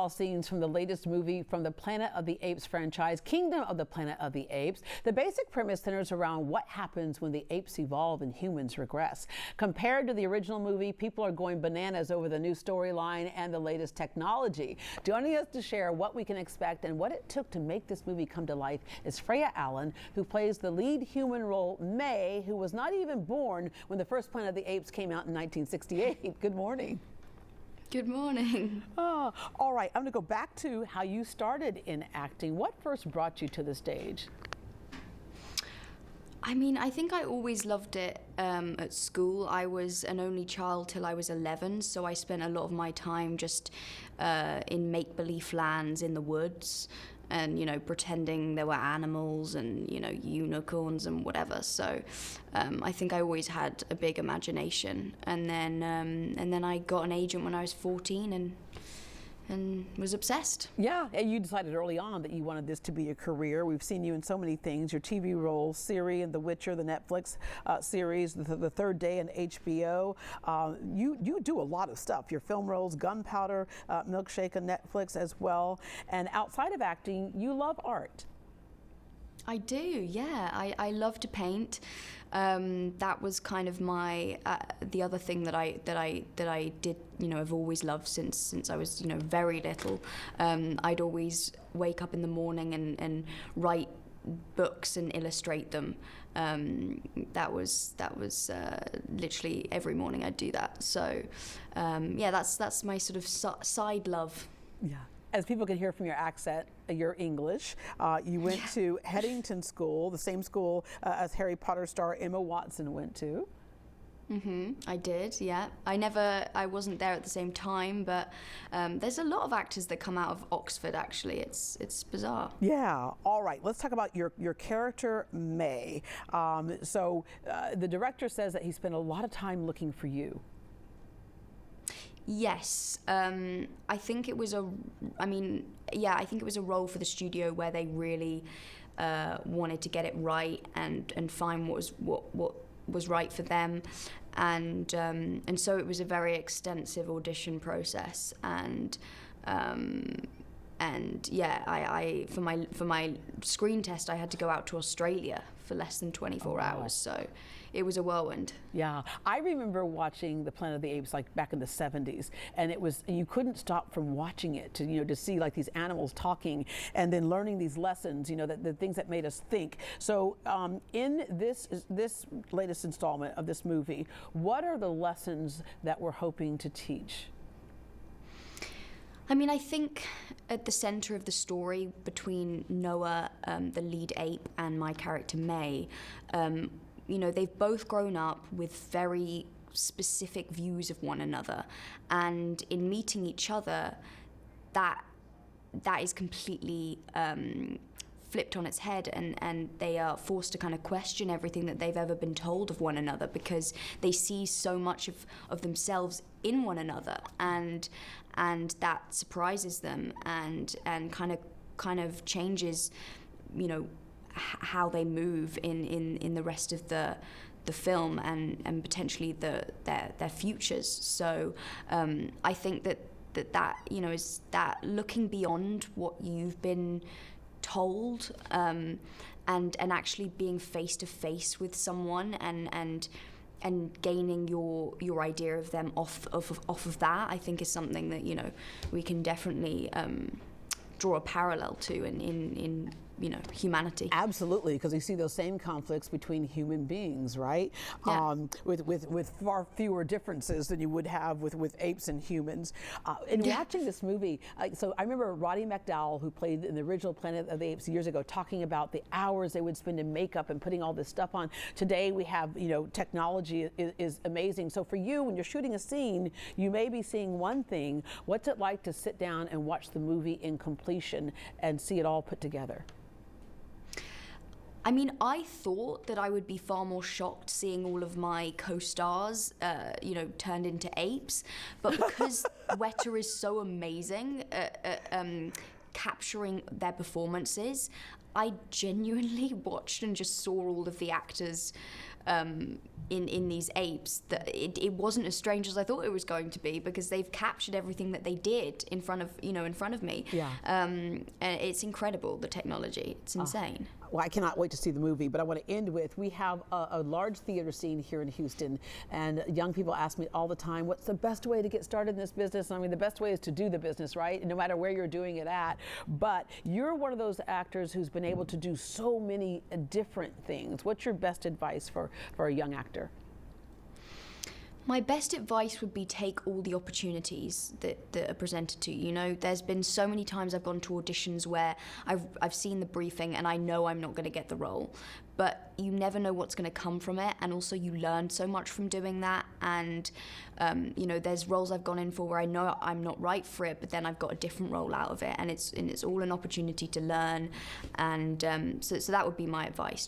All scenes from the latest movie from the Planet of the Apes franchise, Kingdom of the Planet of the Apes. The basic premise centers around what happens when the apes evolve and humans regress. Compared to the original movie, people are going bananas over the new storyline and the latest technology. Joining us to share what we can expect and what it took to make this movie come to life is Freya Allan, who plays the lead human role, May, who was not even born when the first Planet of the Apes came out in 1968. Good morning. Good morning. Oh, all right, I'm going to go back to how you started in acting. What first brought you to the stage? I mean, I think I always loved it at school. I was an only child till I was 11, so I spent a lot of my time just in make-believe lands in the woods and, you know, pretending there were animals and, you know, unicorns and whatever. So I think I always had a big imagination. And then I got an agent when I was 14 and was obsessed. Yeah, and you decided early on that you wanted this to be a career. We've seen you in so many things, your TV roles, Siri and The Witcher, the Netflix series, the Third Day on HBO. You do a lot of stuff. Your film roles, Gunpowder, Milkshake on Netflix as well. And outside of acting, you love art. I do, yeah. I love to paint. That was kind of my the other thing that I did. You know, I've always loved since I was, you know, very little. I'd always wake up in the morning and write books and illustrate them. That was literally every morning I'd do that. So yeah, that's my sort of side love. Yeah. As people can hear from your accent, you're English. You went to Headington School, the same school as Harry Potter star Emma Watson went to. I did, yeah. I wasn't there at the same time, but there's a lot of actors that come out of Oxford, actually. It's bizarre. Yeah, all right. Let's talk about your character, May. So the director says that he spent a lot of time looking for you. Yes, I think it was a role for the studio where they really wanted to get it right and find what was right for them, and so it was a very extensive audition process, and yeah, I for my screen test I had to go out to Australia for less than 24 hours, so it was a whirlwind. Yeah, I remember watching the Planet of the Apes like back in the 70s, and you couldn't stop from watching it to see like these animals talking and then learning these lessons, the things that made us think. So in this latest installment of this movie, what are the lessons that we're hoping to teach? I mean, I think at the center of the story between Noah, the lead ape, and my character May, they've both grown up with very specific views of one another, and in meeting each other, that is completely flipped on its head, and they are forced to kind of question everything that they've ever been told of one another, because they see so much of themselves in one another, and that surprises them and kind of changes, how they move in the rest of the film and potentially their futures. So I think that is that looking beyond what you've been told, and actually being face to face with someone and gaining your idea of them off of that, I think is something that we can definitely draw a parallel to in humanity. Absolutely, because you see those same conflicts between human beings, right? Yeah. With far fewer differences than you would have with apes and humans. Watching this movie, so I remember Roddy McDowall, who played in the original Planet of the Apes years ago, talking about the hours they would spend in makeup and putting all this stuff on. Today we have, technology is amazing. So for you, when you're shooting a scene, you may be seeing one thing. What's it like to sit down and watch the movie in completion and see it all put together? I mean, I thought that I would be far more shocked seeing all of my co-stars, turned into apes. But because Weta is so amazing at capturing their performances, I genuinely watched and just saw all of the actors in these apes, that it wasn't as strange as I thought it was going to be, because they've captured everything that they did in front of me. Yeah. And it's incredible, the technology. It's insane. Well, I cannot wait to see the movie, but I want to end with, we have a large theater scene here in Houston, and young people ask me all the time, what's the best way to get started in this business? I mean, the best way is to do the business, right? No matter where you're doing it at. But you're one of those actors who's been able to do so many different things. What's your best advice for a young actor? My best advice would be take all the opportunities that are presented to you. You know, there's been so many times I've gone to auditions where I've seen the briefing and I know I'm not going to get the role, but you never know what's going to come from it, and also you learn so much from doing that. And you know, there's roles I've gone in for where I know I'm not right for it, but then I've got a different role out of it, and it's all an opportunity to learn. And so that would be my advice.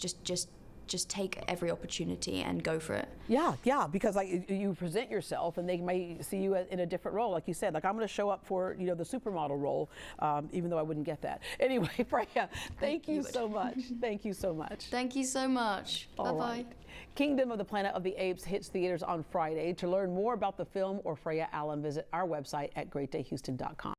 Just take every opportunity and go for it. Yeah, because like you present yourself and they may see you in a different role. Like you said, like I'm going to show up for, you know, the supermodel role, even though I wouldn't get that. Anyway, Freya, thank you so much. Thank you so much. Thank you so much. Bye-bye. Right. Kingdom of the Planet of the Apes hits theaters on Friday. To learn more about the film or Freya Allan, visit our website at greatdayhouston.com.